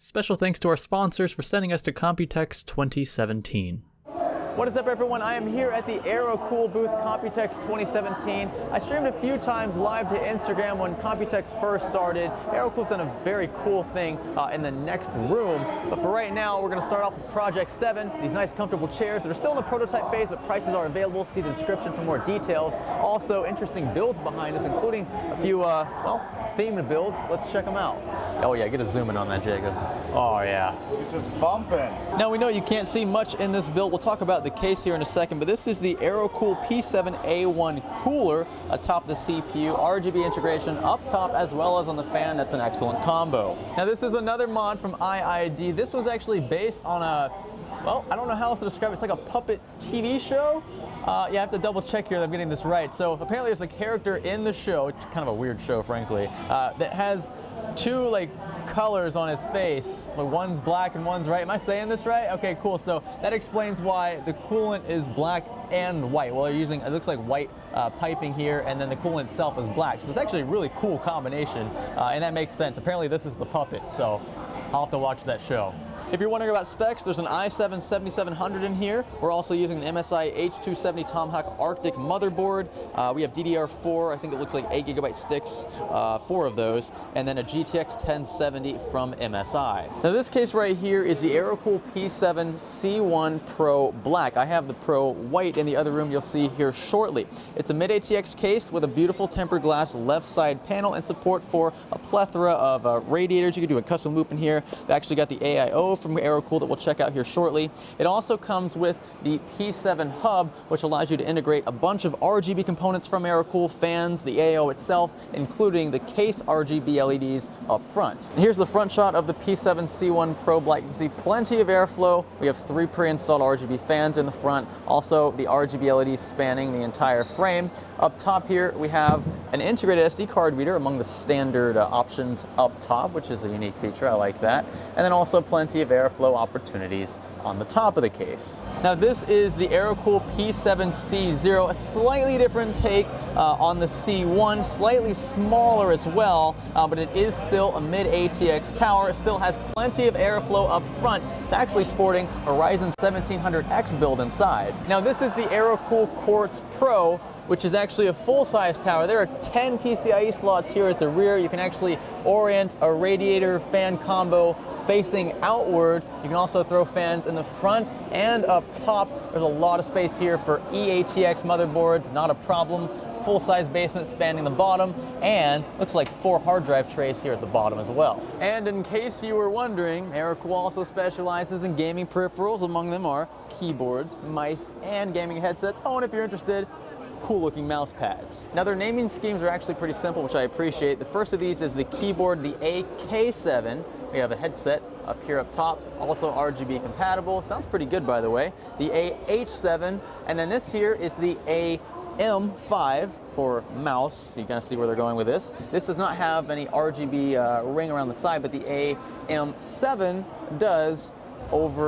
Special thanks to our sponsors for sending us to Computex 2017. What is up, everyone? I am here at the AeroCool booth, Computex 2017. I streamed a few times live to Instagram when Computex first started. AeroCool's done a very cool thing in the next room. But for right now, we're going to start off with Project 7, these nice comfortable chairs that are still in the prototype phase, but prices are available. See the description for more details. Also, interesting builds behind us, including a few, well, themed builds. Let's check them out. Oh yeah, get a zoom in on that, Jacob. Oh yeah. It's just bumping. Now we know you can't see much in this build. We'll talk about the case here in a second, but this is the AeroCool P7A1 cooler atop the CPU, RGB integration up top as well as on the fan. That's an excellent combo. Now this is another mod from IID. This was actually based on a, well, I don't know how else to describe it. It's like a puppet TV show. Yeah, I have to double check here that I'm getting this right. So apparently there's a character in the show, it's kind of a weird show frankly, that has two like colors on his face. Like one's black and one's white. Am I saying this right? Okay, cool. So that explains why the coolant is black and white. Well, they're using, it looks like white piping here, and then the coolant itself is black. So it's actually a really cool combination, and that makes sense. Apparently this is the puppet, so I'll have to watch that show. If you're wondering about specs, there's an i7-7700 in here. We're also using an MSI H270 Tomahawk Arctic motherboard. We have DDR4, I think it looks like 8 GB sticks, 4 of those, and then a GTX 1070 from MSI. Now this case right here is the AeroCool P7 C1 Pro Black. I have the Pro White in the other room you'll see here shortly. It's a mid-ATX case with a beautiful tempered glass left side panel and support for a plethora of radiators. You can do a custom loop in here. They actually got the AIO from AeroCool that we'll check out here shortly. It also comes with the P7 hub, which allows you to integrate a bunch of RGB components from AeroCool, fans, the AIO itself, including the case RGB LEDs up front. And here's the front shot of the P7 C1 Pro Black. You can see plenty of airflow. We have 3 pre-installed RGB fans in the front, also the RGB LEDs spanning the entire frame. Up top here, we have an integrated SD card reader among the standard options up top, which is a unique feature. I like that. And then also plenty of airflow opportunities on the top of the case. Now this is the AeroCool P7C0, a slightly different take on the C1, slightly smaller as well, but it is still a mid-ATX tower. It still has plenty of airflow up front. It's actually sporting a Ryzen 1700X build inside. Now this is the AeroCool Quartz Pro, which is actually a full-size tower. There are 10 PCIe slots here at the rear. You can actually orient a radiator fan combo facing outward. You can also throw fans in the front and up top. There's a lot of space here for eATX motherboards, not a problem. Full-size basement spanning the bottom, and looks like 4 hard drive trays here at the bottom as well. And in case you were wondering, AeroCool also specializes in gaming peripherals. Among them are keyboards, mice, and gaming headsets. Oh, and if you're interested, cool looking mouse pads. Now their naming schemes are actually pretty simple, which I appreciate. The first of these is the keyboard, the AK7. We have a headset up here up top, also RGB compatible. Sounds pretty good, by the way. The AH7, and then this here is the AM5 for mouse. You kind of see where they're going with this. This does not have any RGB ring around the side, but the AM7 does over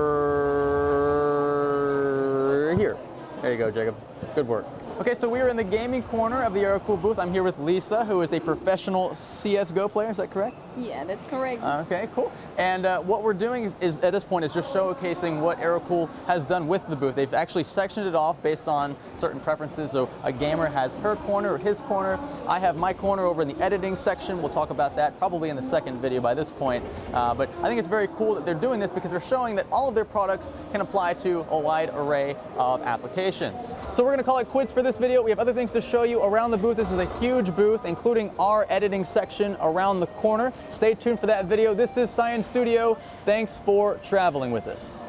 here. There you go, Jacob. Good work. Okay, so we are in the gaming corner of the AeroCool booth. I'm here with Lisa, who is a professional CSGO player. Is that correct? Yeah, that's correct. Okay, cool. And what we're doing is, at this point, is just showcasing what AeroCool has done with the booth. They've actually sectioned it off based on certain preferences. So a gamer has her corner or his corner. I have my corner over in the editing section. We'll talk about that probably in the second video by this point. But I think it's very cool that they're doing this because they're showing that all of their products can apply to a wide array of applications. So we're going to call it quits for this video. We have other things to show you around the booth. This is a huge booth, including our editing section around the corner. Stay tuned for that video. This is Science Studio. Thanks for traveling with us.